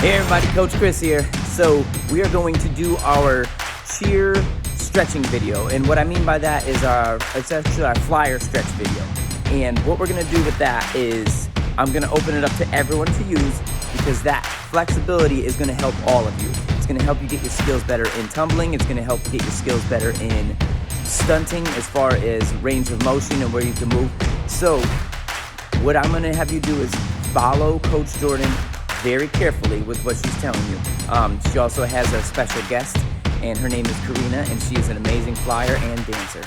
Hey everybody, Coach Chris here. So we are going to do our cheer stretching video, and what I mean by that is it's actually our flyer stretch video. And what we're going to do with that is I'm going to open it up to everyone to use, because that flexibility is going to help all of you. It's going to help you get your skills better in tumbling. It's going to help you get your skills better in stunting as far as range of motion and where you can move. So what I'm going to have you do is follow Coach Jordan very carefully with what she's telling you. She also has a special guest, and her name is Karina, and she is an amazing flyer and dancer.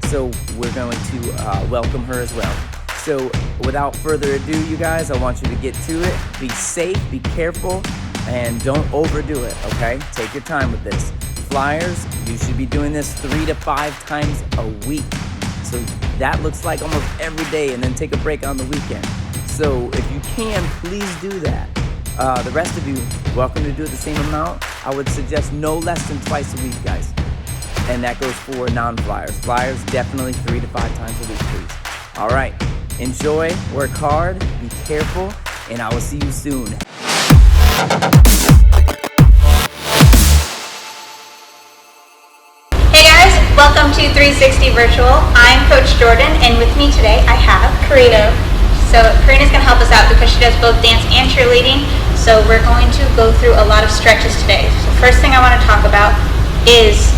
So we're going to welcome her as well. So without further ado, you guys, I want you to get to it. Be safe, be careful, and don't overdo it, okay? Take your time with this. Flyers, you should be doing this 3 to 5 times a week. So that looks like almost every day, and then take a break on the weekend. So if you can, please do that. The rest of you, welcome to do the same amount. I would suggest no less than twice a week, guys. And that goes for non-flyers. Flyers, definitely 3 to 5 times a week, please. All right, enjoy, work hard, be careful, and I will see you soon. Hey guys, welcome to 360 Virtual. I'm Coach Jordan, and with me today I have Karina. So Karina's going to help us out because she does both dance and cheerleading. So we're going to go through a lot of stretches today. So first thing I want to talk about is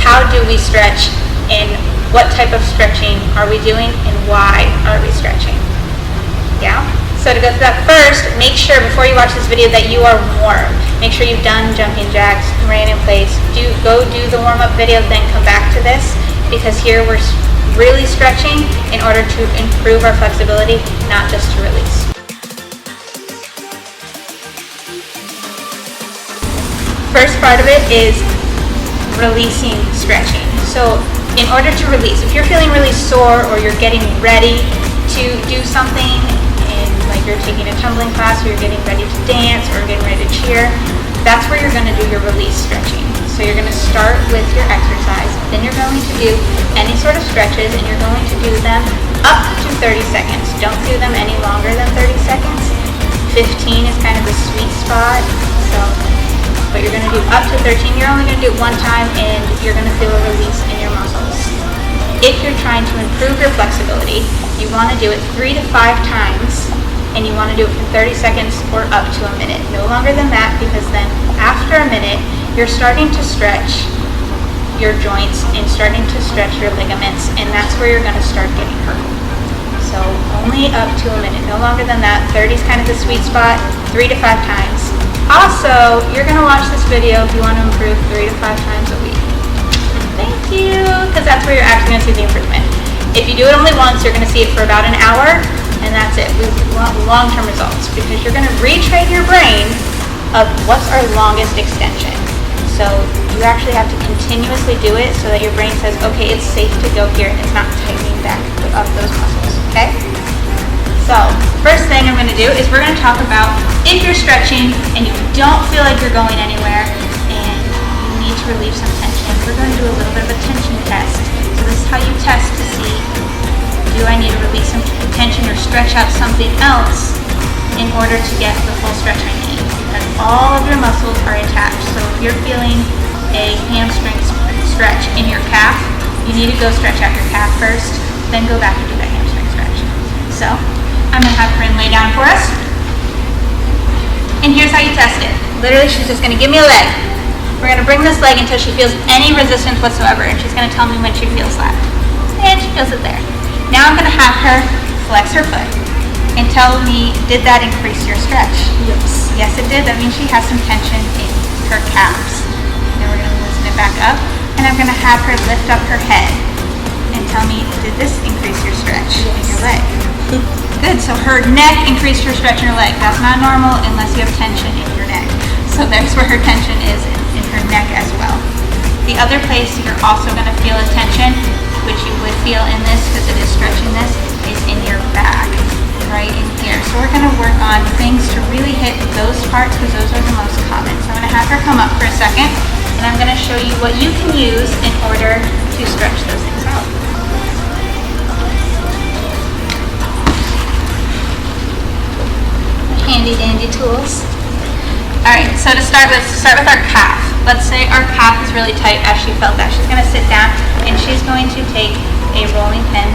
how do we stretch, and what type of stretching are we doing, and why are we stretching? Yeah? So to go through that, first, make sure before you watch this video that you are warm. Make sure you've done jumping jacks, ran in place. Go do the warm-up video, then come back to this, because here we're really stretching in order to improve our flexibility, not just to release. First part of it is releasing stretching. So in order to release, if you're feeling really sore or you're getting ready to do something, and like you're taking a tumbling class or you're getting ready to dance or getting ready to cheer, that's where you're going to do your release stretching. So you're going to start with your exercise, then you're going to do any sort of stretches, and you're going to do them up to 30 seconds. Don't do them any longer than 30 seconds. 15 is kind of the sweet spot. But you're going to do up to 13. You're only going to do it one time, and you're going to feel a release in your muscles. If you're trying to improve your flexibility, you want to do it 3 to 5 times, and you want to do it for 30 seconds or up to a minute. No longer than that, because then after a minute, you're starting to stretch your joints and starting to stretch your ligaments, and that's where you're going to start getting hurt. So only up to a minute, no longer than that. 30 is kind of the sweet spot, 3 to 5 times. Also, you're going to watch this video if you want to improve 3 to 5 times a week. Thank you, because that's where you're actually going to see the improvement. If you do it only once, you're going to see it for about an hour, and that's it. We want long-term results, because you're going to retrain your brain of what's our longest extension. So you actually have to continuously do it so that your brain says, okay, it's safe to go here, and it's not tightening back up those muscles, okay? So first thing I'm going to do is we're going to talk about if you're stretching and you don't feel like you're going anywhere and you need to relieve some tension, we're going to do a little bit of a tension test. So this is how you test to see, do I need to release some tension or stretch out something else in order to get the full stretch I need, because all of your muscles are attached. So if you're feeling a hamstring stretch in your calf, you need to go stretch out your calf first, then go back and do that hamstring stretch. So I'm going to have Corinne lay down for us. And here's how you test it. Literally, she's just going to give me a leg. We're going to bring this leg until she feels any resistance whatsoever, and she's going to tell me when she feels that. And she feels it there. Now I'm going to have her flex her foot and tell me, did that increase your stretch? Yes. Yes, it did. That means she has some tension in her calves. Then we're going to loosen it back up, and I'm going to have her lift up her head and tell me, did this increase your stretch in your leg? Good, so her neck increased her stretch in her leg. That's not normal unless you have tension in your neck. So that's where her tension is, in her neck as well. The other place you're also going to feel a tension, which you would feel in this because it is stretching this, is in your back, right in here. So we're going to work on things to really hit those parts because those are the most common. So I'm going to have her come up for a second, and I'm going to show you what you can use in order to stretch those things out. Handy dandy tools. Alright, so to start with our calf. Let's say our calf is really tight as she felt that. She's going to sit down and she's going to take a rolling pin.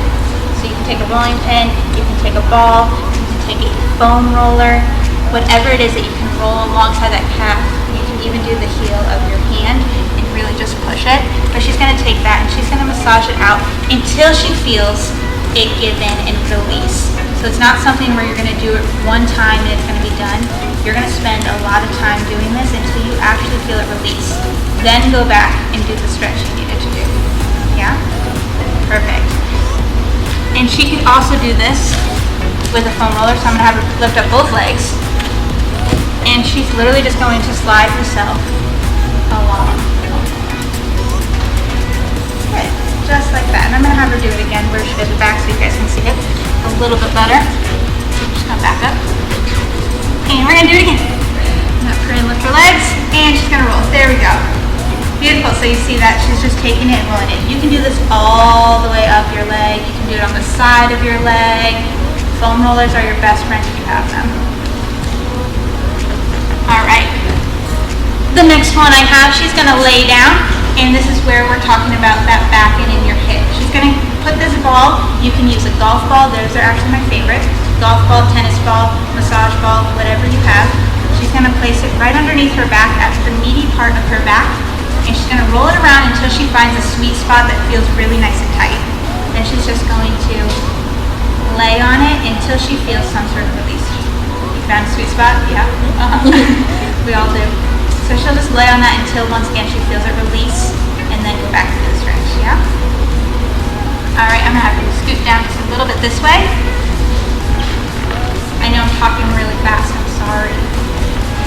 So you can take a rolling pin, you can take a ball, you can take a foam roller, whatever it is that you can roll alongside that calf. You can even do the heel of your hand and really just push it. But she's going to take that and she's going to massage it out until she feels it give in and release. So it's not something where you're going to do it one time and it's going to be done. You're going to spend a lot of time doing this until you actually feel it release. Then go back and do the stretch you needed to do. Yeah? Perfect. And she could also do this with a foam roller. So I'm going to have her lift up both legs. And she's literally just going to slide herself along. Good. Just like that. And I'm going to have her do it again where she does it back so you guys can see it a little bit better. Just gonna back up. And we're gonna do it again. Up her and lift her legs, and she's gonna roll. There we go. Beautiful. So you see that she's just taking it and rolling it. You can do this all the way up your leg. You can do it on the side of your leg. Foam rollers are your best friend if you have them. Alright. The next one I have, she's gonna lay down, and this is where we're talking about that back end in your hip. She's gonna put this ball, you can use a golf ball, those are actually my favorite. Golf ball, tennis ball, massage ball, whatever you have. She's going to place it right underneath her back at the meaty part of her back, and she's going to roll it around until she finds a sweet spot that feels really nice and tight. Then she's just going to lay on it until she feels some sort of release. You found a sweet spot? Yeah. We all do. So she'll just lay on that until once again she feels it release, and then go back to the stretch. Yeah? Alright, I'm going to have you scoot down just a little bit this way. I know I'm talking really fast, I'm sorry.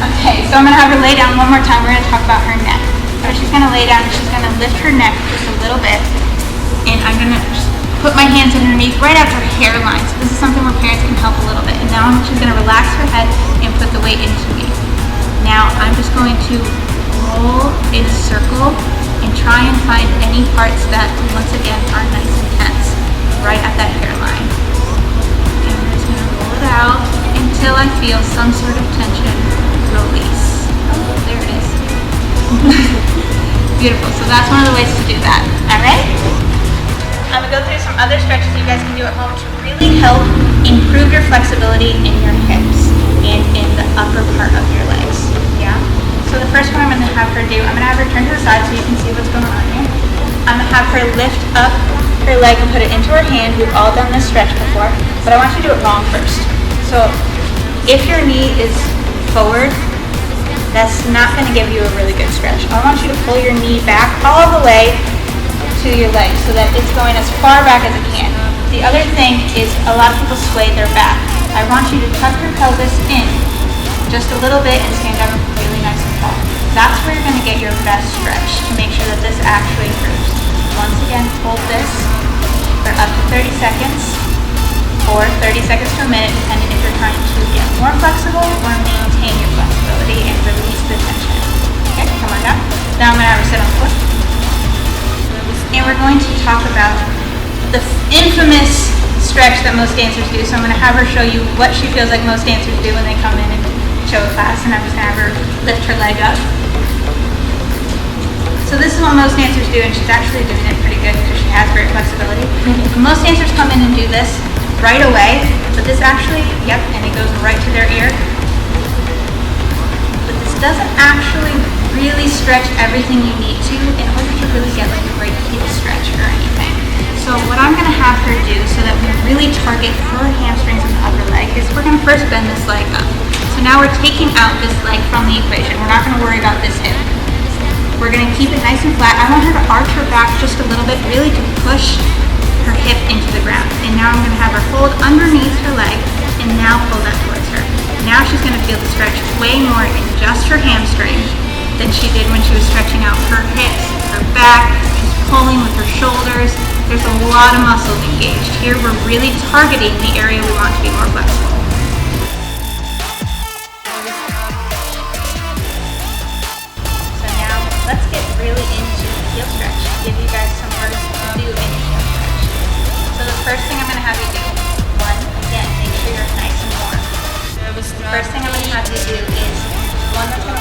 Okay, so I'm going to have her lay down one more time. We're going to talk about her neck. So she's going to lay down and she's going to lift her neck just a little bit. And I'm going to just put my hands underneath right at her hairline. So this is something where parents can help a little bit. And now she's going to relax her head and put the weight into me. Now I'm just going to roll in a circle and try and find any parts that, once again, are nice and tense, right at that hairline. And I'm just going to roll it out until I feel some sort of tension release. Oh, there it is. Beautiful. So that's one of the ways to do that. Alright? I'm going to go through some other stretches you guys can do at home to really help improve your flexibility in your hips and in the upper part of your legs. Yeah? So the first one I'm going to have her do, I'm going to have her turn to the side so you can see what's going on here. I'm going to have her lift up her leg and put it into her hand. We've all done this stretch before, but I want you to do it wrong first. So if your knee is forward, that's not going to give you a really good stretch. I want you to pull your knee back all the way to your leg so that it's going as far back as it can. The other thing is a lot of people sway their back. I want you to tuck your pelvis in just a little bit and stand up really nice and tall. That's where you're going to get your best stretch to make sure that this actually improves. Once again, hold this for up to 30 seconds or 30 seconds to a minute, depending if you're trying to get more flexible or maintain your flexibility and release the tension. Okay, come on down. Now I'm going to have her sit on the floor. And we're going to talk about the infamous stretch that most dancers do. So I'm going to have her show you what she feels like most dancers do when they come in and show a class, and I'm just going to have her lift her leg up. So this is what most dancers do, and she's actually doing it pretty good because she has great flexibility. Most dancers come in and do this right away, but this actually, yep, and it goes right to their ear. But this doesn't actually really stretch everything you need to in order to really get like a great heel stretch or anything. So what I'm going to have her do so that we really target her hamstrings and the upper leg is we're going to first bend this leg up. So now we're taking out this leg from the equation. We're not going to worry about this hip. We're going to keep it nice and flat. I want her to arch her back just a little bit, really to push her hip into the ground. And now I'm going to have her hold underneath her leg and now pull that towards her. Now she's going to feel the stretch way more in just her hamstring than she did when she was stretching out her hips, her back. She's pulling with her shoulders. There's a lot of muscles engaged. Here we're really targeting the area we want to be more flexible. So now let's get really into the heel stretch. Give you guys some words to do in the heel stretch. So the first thing I'm going to have you do, one, again, make sure you're nice and warm. The first thing I'm going to have you do is one that's going to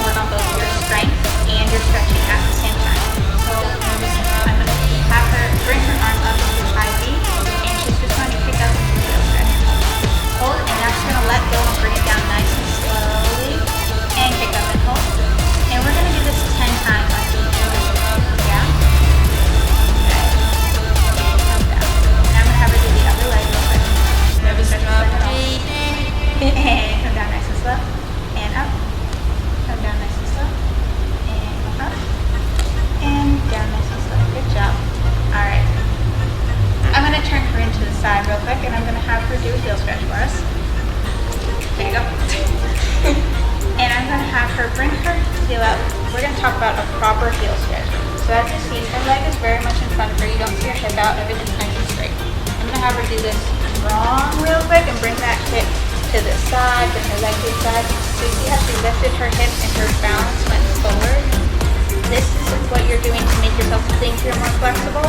her bring her heel out. We're going to talk about a proper heel stretch. So as you see, her leg is very much in front of her. You don't see her hip out, everything's nice and straight. I'm going to have her do this strong real quick and bring that hip to the side, bring her leg to the side. So you see how she lifted her hip and her balance went forward. This is what you're doing to make yourself think you're more flexible.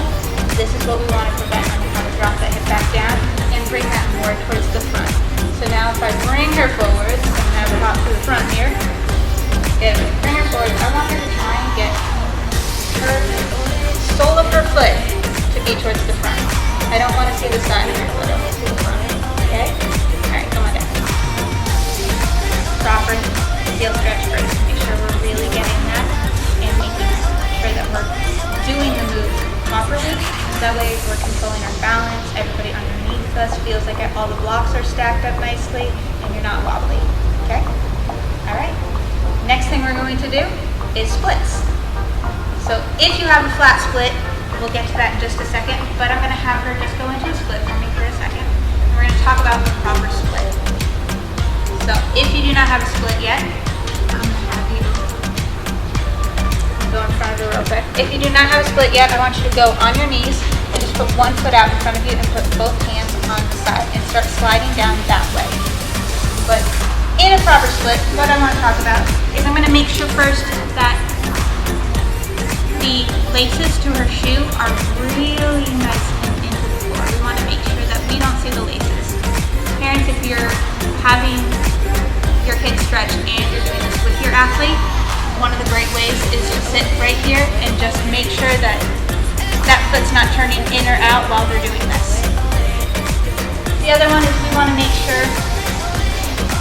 This is what we want to prevent on how to drop that hip back down and bring that more towards the front. So now if I bring her forward, I'm going to have her hop to the front here. Bring her forward. I want her to try and get her sole of her foot to be towards the front. I don't want to see the side of your foot, I want to see the front. Okay? Alright, come on down. Proper heel stretch first. Make sure we're really getting that and making sure that we're doing the move properly. That way we're controlling our balance. Everybody underneath us feels like all the blocks are stacked up nicely and you're not wobbly. Okay? Alright. Next thing we're going to do is splits. So if you have a flat split, we'll get to that in just a second, but I'm going to have her just go into a split for me for a second. We're going to talk about the proper split. So if you do not have a split yet, I'm going to have you go in front of her real quick. If you do not have a split yet, I want you to go on your knees and just put one foot out in front of you and put both hands on the side and start sliding down that way. But in a proper split, what I want to talk about is I'm going to make sure first that the laces to her shoe are really nice and into the floor. We want to make sure that we don't see the laces. Parents, if you're having your kids stretch and you're doing this with your athlete, one of the great ways is to sit right here and just make sure that that foot's not turning in or out while they're doing this. The other one is we want to make sure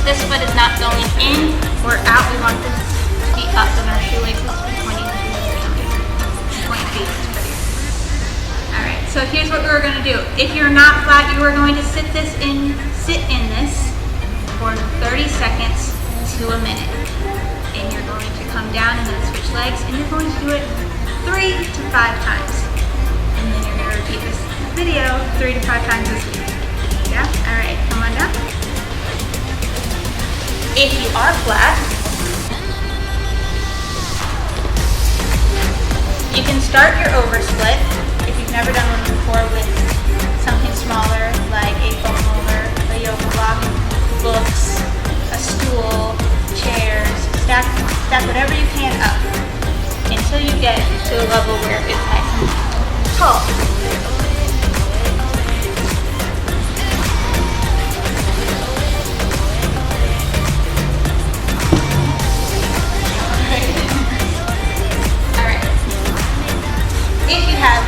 this foot is not going in or out. We want this to be up and our shoelaces to be pointing to the ceiling. Point feet is pretty. Alright, so here's what we're going to do. If you're not flat, you are going to sit in this for 30 seconds to a minute. And you're going to come down and then switch legs and you're going to do it 3 to 5 times. And then you're going to repeat this video 3 to 5 times this week. Yeah? Alright, come on down. If you are flat, you can start your oversplit if you've never done one before with something smaller like a foam roller, a yoga block, books, a stool, chairs. Stack whatever you can up until you get to a level where it's nice and tall. If you have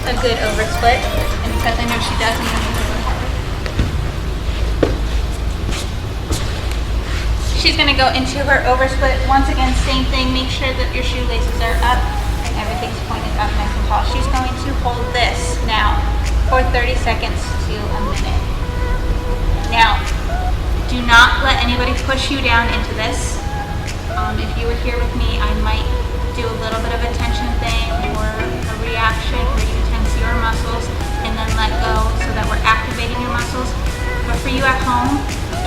a good oversplit, and because I know she does, I'm going to do it harder. She's going to go into her oversplit. Once again, same thing. Make sure that your shoelaces are up and everything's pointed up nice and tall. She's going to hold this now for 30 seconds to a minute. Now, do not let anybody push you down into this. If you were here with me, I might do a little bit of a tension thing or a reaction where you tense your muscles and then let go so that we're activating your muscles. But for you at home,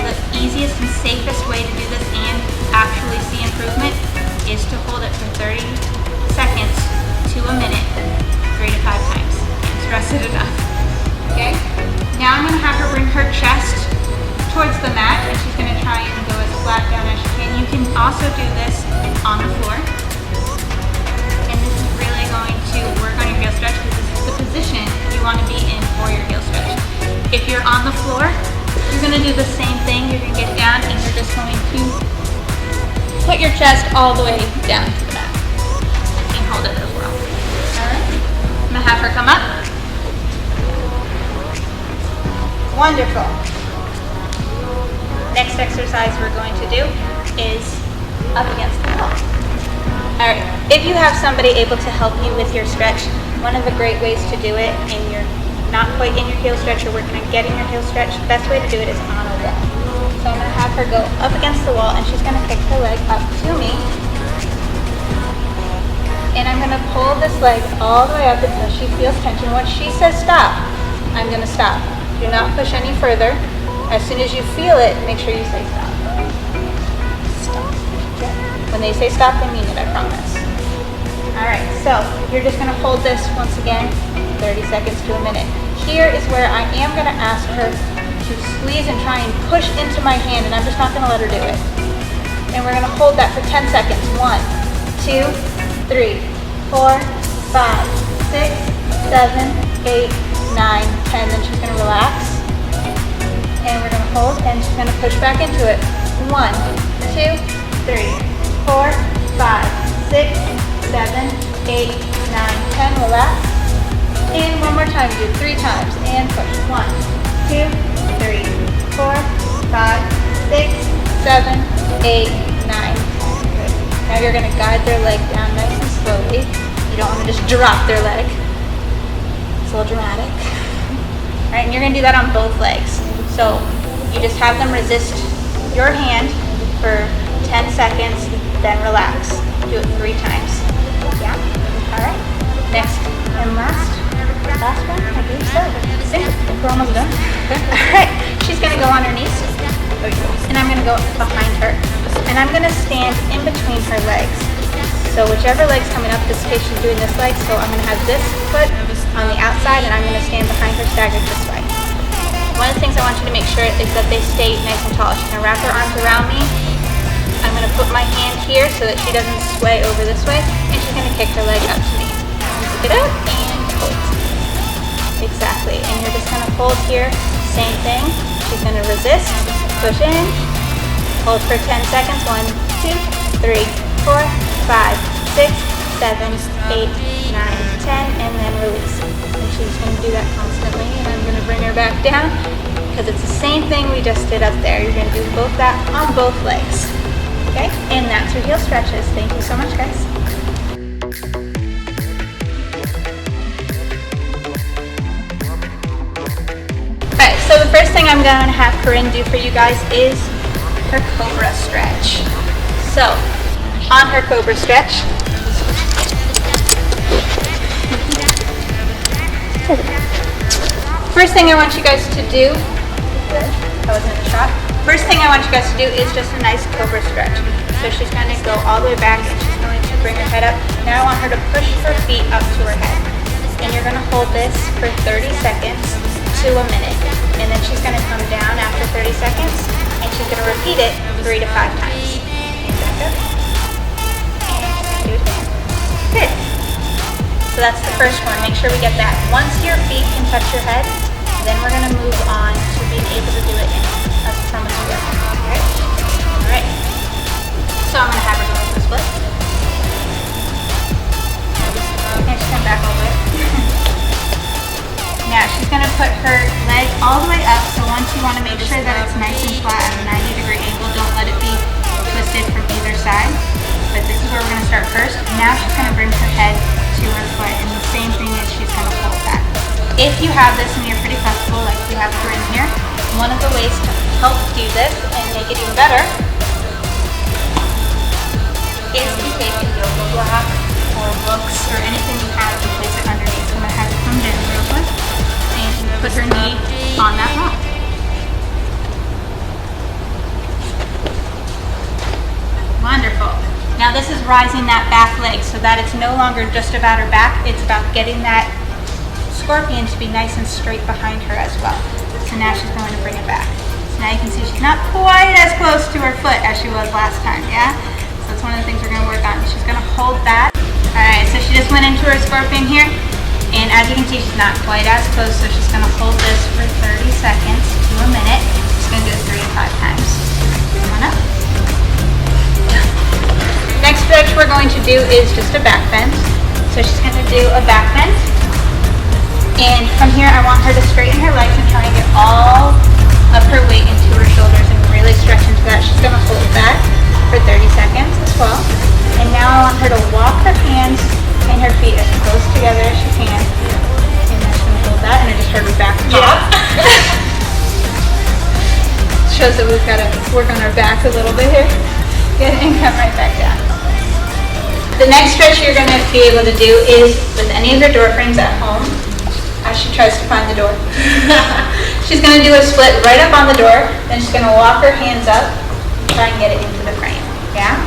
the easiest and safest way to do this and actually see improvement is to hold it for 30 seconds to a minute, 3 to 5 times. Can't stress it enough. Okay? Now I'm going to have her bring her chest towards the mat and she's going to try and go as flat down as she can. You can also do this on the floor. And this is really going to work on your heel stretch because this is the position you want to be in for your heel stretch. If you're on the floor, you're going to do the same thing. You're going to get down and you're just going to put your chest all the way down to the mat. And hold it as well. Alright. I'm going to have her come up. Wonderful. Next exercise we're going to do is up against the wall. Alright, if you have somebody able to help you with your stretch, one of the great ways to do it, and you're not quite in your heel stretch, you're working on getting your heel stretch, the best way to do it is on a wall. So I'm going to have her go up against the wall and she's going to kick her leg up to me. And I'm going to pull this leg all the way up until she feels tension. Once she says stop, I'm going to stop. Do not push any further. As soon as you feel it, make sure you say stop. Stop. Okay. When they say stop, they mean it, I promise. All right, so you're just gonna hold this once again, 30 seconds to a minute. Here is where I am gonna ask her to squeeze and try and push into my hand, and I'm just not gonna let her do it. And we're gonna hold that for 10 seconds. 1, 2, 3, 4, 5, 6, 7, 8, 9, 10. Then she's gonna relax. And we're gonna hold, and she's gonna push back into it. 1, 2, 3, 4, 5, 6, 7, 8, 9, 10. Relax. And one more time, do 3 times. And push. 1, 2, 3, 4, 5, 6, 7, 8, 9, 10. Good. Now you're gonna guide their leg down nice and slowly. You don't wanna just drop their leg. It's a little dramatic. All right, and you're gonna do that on both legs. So you just have them resist your hand for 10 seconds, then relax. Do it 3 times. Yeah? All right. Next and last one, I believe so. I think we're almost done. All right. She's gonna go on her knees, and I'm gonna go behind her, and I'm gonna stand in between her legs. So whichever leg's coming up, this case she's doing this leg, so I'm gonna have this foot on the outside, and I'm gonna stand behind her staggered this way. One of the things I want you to make sure is that they stay nice and tall. She's gonna wrap her arms around me. I'm gonna put my hand here so that she doesn't sway over this way, and she's gonna kick her leg up to me. Pick it up and hold. Exactly, and you're just gonna hold here, same thing. She's gonna resist, push in, hold for 10 seconds. 1, 2, 3, 4, 5, 6, 7, 8, 9, 10, and then release. And she's gonna do that constantly, and I'm gonna bring her back down because it's the same thing we just did up there. You're gonna do both that on both legs. Okay, and that's your heel stretches. Thank you so much, guys. Alright, so the first thing I'm going to have Corinne do for you guys is her cobra stretch. So, on her cobra stretch, first thing I want you guys to do, I was in the shot. First thing I want you guys to do is just a nice cobra stretch. So she's going to go all the way back and she's going to bring her head up. Now I want her to push her feet up to her head. And you're going to hold this for 30 seconds to a minute. And then she's going to come down after 30 seconds and she's going to repeat it 3 to 5 times. And back up. And do it again. Good. So that's the first one. Make sure we get that. Once your feet can touch your head, then we're going to move on to being able to do it in a promiscuous. Okay? Alright. So I'm going to have her go into a split. And she's going to back all the way. Now she's going to put her leg all the way up. So once you want to make sure that it's nice and flat at a 90-degree angle, don't let it be twisted from either side. But this is where we're going to start first. Now she's going to bring her head to her foot, and the same thing is she's going to hold that. If you have this and you're pretty comfortable, like we have Corinne here, one of the ways to help do this and make it even better is to take a yoga block or books or anything you have and place it underneath. So I'm going to have her come down real quick and put her knee on that block. Wonderful. Now this is rising that back leg so that it's no longer just about her back, it's about getting that scorpion to be nice and straight behind her as well. So now she's going to bring it back. So now you can see she's not quite as close to her foot as she was last time, yeah? So that's one of the things we're going to work on. She's going to hold that. Alright, so she just went into her scorpion here. And as you can see, she's not quite as close, so she's going to hold this for 30 seconds to a minute. She's going to do it 3 to 5 times. Come on up. Next stretch we're going to do is just a back bend. So she's going to do a back bend. And from here, I want her to straighten her legs and try and get all of her weight into her shoulders and really stretch into that. She's going to hold that for 30 seconds as well. And now I want her to walk her hands and her feet as close together as she can. And then she's going to hold that, and I just heard her back pop. Shows that we've got to work on our back a little bit here. Good, and come right back down. The next stretch you're going to be able to do is with any of your door frames at home. As she tries to find the door. She's going to do a split right up on the door, then she's going to walk her hands up and try and get it into the frame. Yeah?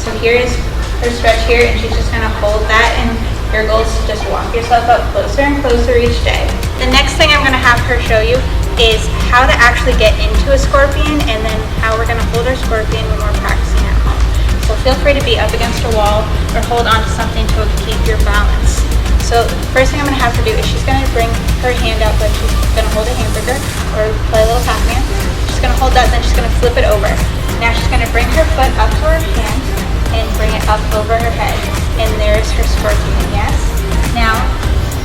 So here is her stretch here, and she's just gonna hold that, and your goal is to just walk yourself up closer and closer each day. The next thing I'm gonna have her show you is how to actually get into a scorpion, and then how we're gonna hold our scorpion when we're practicing at home. So feel free to be up against a wall or hold on to something to keep your balance. So first thing I'm gonna have her do is she's gonna bring her hand out like she's gonna hold a hamburger or play a little Batman. She's gonna hold that, then she's gonna flip it over. Now she's gonna bring her foot up to her hand and bring it up over her head. And there's her scorpion, yes? Now,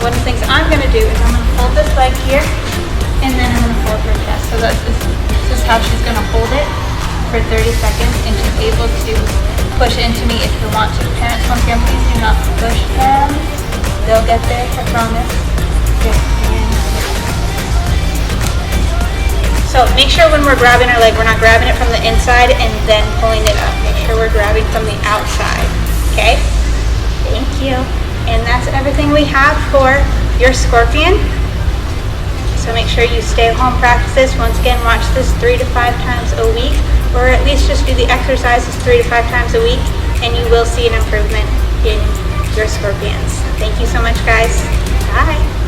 one of the things I'm gonna do is I'm gonna hold this leg here, and then I'm gonna hold her chest. So this is how she's gonna hold it for 30 seconds, and she's able to push into me if you want to. Parents, once again, please do not push them. They'll get there, I promise. Good. So make sure when we're grabbing our leg, we're not grabbing it from the inside and then pulling it up. Make sure we're grabbing from the outside, okay? Thank you. And that's everything we have for your scorpion. So make sure you stay home, practice this. Once again, watch this 3 to 5 times a week, or at least just do the exercises 3 to 5 times a week, and you will see an improvement in your scorpions. Thank you so much, guys. Bye.